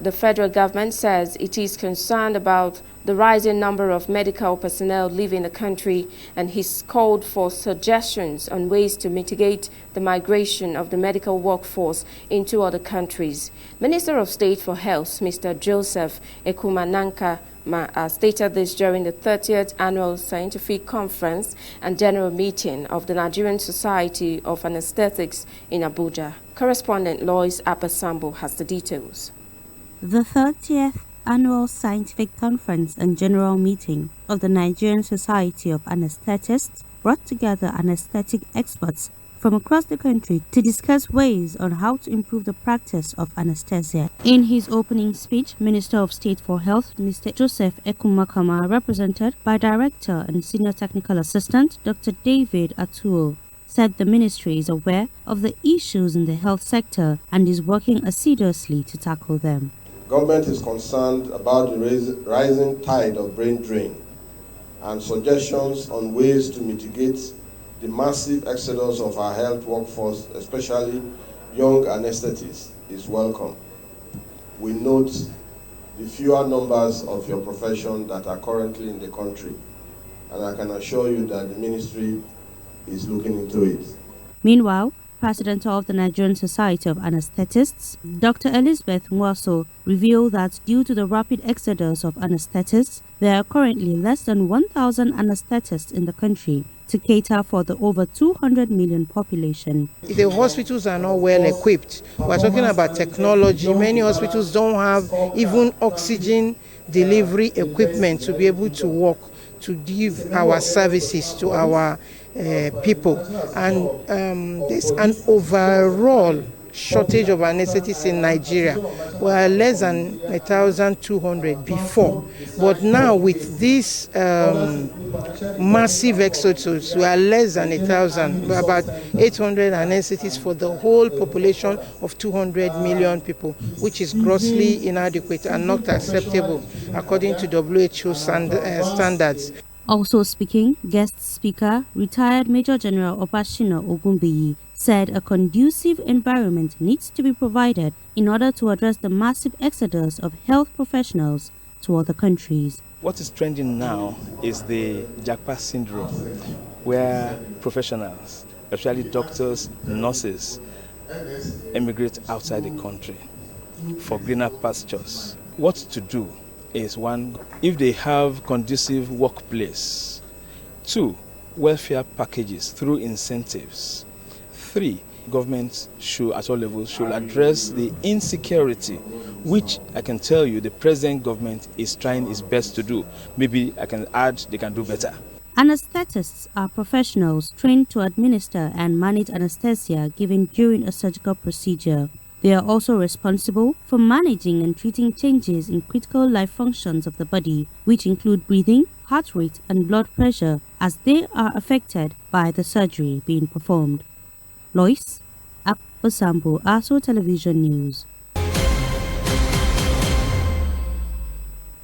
The federal government says it is concerned about the rising number of medical personnel leaving the country and has called for suggestions on ways to mitigate the migration of the medical workforce into other countries. Minister of State for Health, Mr. Joseph Ekumananka, stated this during the 30th Annual Scientific Conference and General Meeting of the Nigerian Society of Anaesthetics in Abuja. Correspondent Lois Apasambo has the details. The 30th Annual Scientific Conference and General Meeting of the Nigerian Society of Anaesthetists brought together anesthetic experts from across the country to discuss ways on how to improve the practice of anesthesia. In his opening speech, Minister of State for Health, Mr. Joseph Ekumakama, represented by Director and Senior Technical Assistant Dr. David Atuo, said the ministry is aware of the issues in the health sector and is working assiduously to tackle them. Government is concerned about the rising tide of brain drain, and suggestions on ways to mitigate the massive exodus of our health workforce, especially young anesthetists, is welcome. We note the fewer numbers of your profession that are currently in the country, and I can assure you that the ministry is looking into it. Meanwhile, President of the Nigerian Society of Anaesthetists, Dr. Elizabeth Nwaso, revealed that due to the rapid exodus of anesthetists, there are currently less than 1,000 anesthetists in the country to cater for the over 200 million population. The hospitals are not well equipped. We're talking about technology. Many hospitals don't have even oxygen delivery equipment to be able to work, to give our services to our people, and there's an overall shortage of anesthetists in Nigeria. We are less than 1,200 before, but now with this massive exodus, we are less than 1,000. We're about 800 anesthetists for the whole population of 200 million people, which is grossly inadequate and not acceptable according to WHO standards. Also speaking, guest speaker, retired Major General Obashina Ogunbiyi, said a conducive environment needs to be provided in order to address the massive exodus of health professionals to other countries. What is trending now is the Japa syndrome, where professionals, especially doctors, nurses, emigrate outside the country for greener pastures. What to do is, one, if they have conducive workplace; two, welfare packages through incentives; three, government should, at all levels, should address the insecurity, which I can tell you the present government is trying its best to do. Maybe I can add they can do better. Anaesthetists are professionals trained to administer and manage anesthesia given during a surgical procedure. They are also responsible for managing and treating changes in critical life functions of the body, which include breathing, heart rate, and blood pressure, as they are affected by the surgery being performed. Lois Apasambo, ASO Television News.